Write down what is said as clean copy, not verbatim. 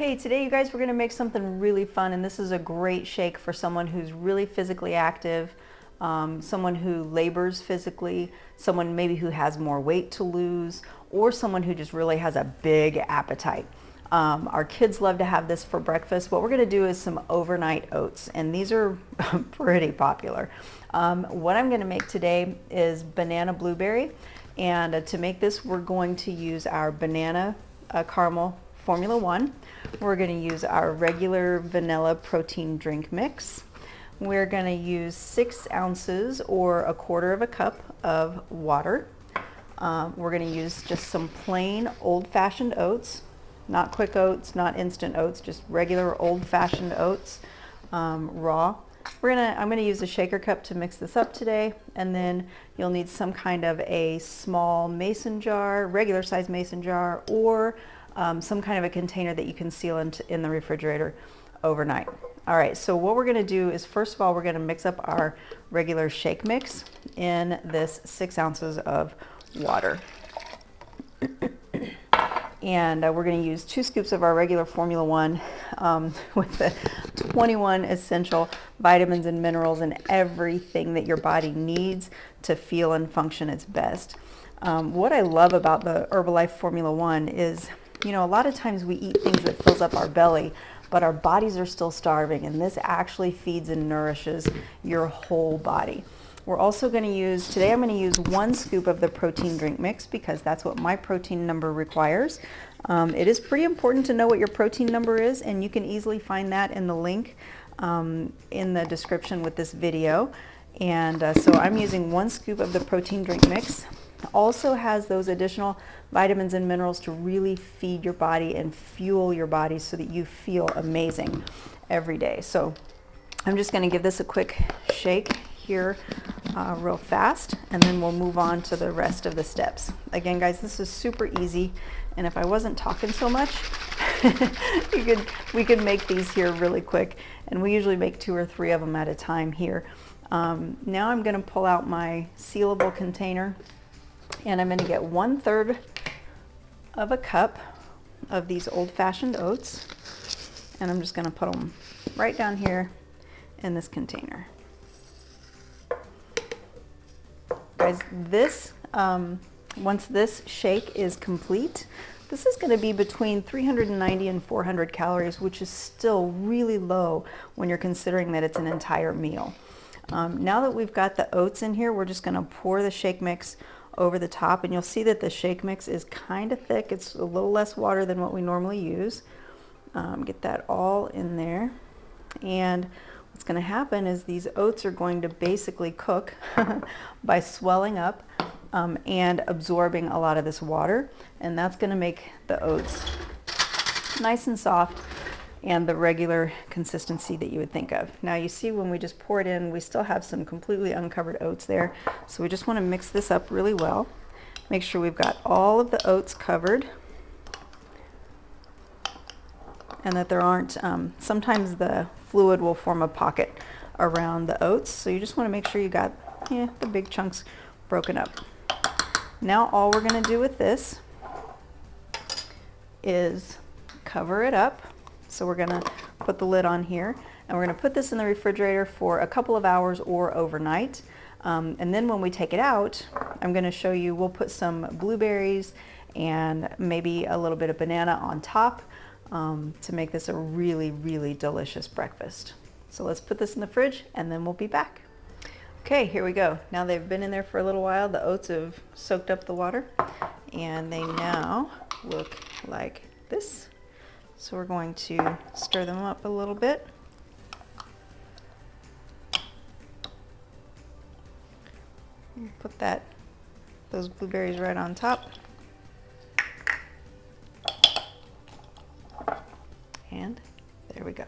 Okay, today you guys, we're gonna make something really fun, and this is a great shake for someone who's really physically active, someone who labors physically, someone maybe who has more weight to lose, or someone who just really has a big appetite. Our kids love to have this for breakfast. What we're gonna do is some overnight oats, and these are pretty popular. What I'm gonna make today is banana blueberry, and to make this, we're going to use our banana caramel Formula 1. We're going to use our regular vanilla protein drink mix. We're going to use 6 ounces or a quarter of a cup of water. We're going to use just some plain old-fashioned oats, not quick oats, not instant oats, just regular old-fashioned oats, raw. I'm going to use a shaker cup to mix this up today, and then you'll need some kind of a small mason jar, regular size mason jar, or some kind of a container that you can seal in the refrigerator overnight. All right, so what we're gonna do is, first of all, we're gonna mix up our regular shake mix in this 6 ounces of water. And we're gonna use 2 scoops of our regular Formula 1 with the 21 essential vitamins and minerals and everything that your body needs to feel and function its best. What I love about the Herbalife Formula 1 is, you know, a lot of times we eat things that fills up our belly, but our bodies are still starving, and this actually feeds and nourishes your whole body. We're also going to use, today I'm going to use 1 scoop of the protein drink mix because that's what my protein number requires. It is pretty important to know what your protein number is, and you can easily find that in the link in the description with this video. And so I'm using 1 scoop of the protein drink mix. Also has those additional vitamins and minerals to really feed your body and fuel your body so that you feel amazing every day. So I'm just going to give this a quick shake here real fast, and then we'll move on to the rest of the steps. Again, guys, this is super easy, and if I wasn't talking so much, we could make these here really quick, and we usually make 2 or 3 of them at a time here. Now I'm going to pull out my sealable container, and I'm going to get 1/3 of a cup of these old-fashioned oats, and I'm just going to put them right down here in this container. Guys, this once this shake is complete, this is going to be between 390 and 400 calories, which is still really low when you're considering that it's an entire meal. Now that we've got the oats in here, we're just going to pour the shake mix over the top, and you'll see that the shake mix is kind of thick. It's a little less water than what we normally use. Get that all in there, and what's going to happen is these oats are going to basically cook by swelling up and absorbing a lot of this water, and that's going to make the oats nice and soft and the regular consistency that you would think of. Now you see when we just pour it in, we still have some completely uncovered oats there. So we just want to mix this up really well. Make sure we've got all of the oats covered, and that there aren't, sometimes the fluid will form a pocket around the oats. So you just want to make sure you got the big chunks broken up. Now all we're going to do with this is cover it up. So we're going to put the lid on here, and we're going to put this in the refrigerator for a couple of hours or overnight. And then when we take it out, I'm going to show you, we'll put some blueberries and maybe a little bit of banana on top to make this a really, really delicious breakfast. So let's put this in the fridge, and then we'll be back. Okay, here we go. Now they've been in there for a little while. The oats have soaked up the water, and they now look like this. So we're going to stir them up a little bit. Put those blueberries right on top. And there we go.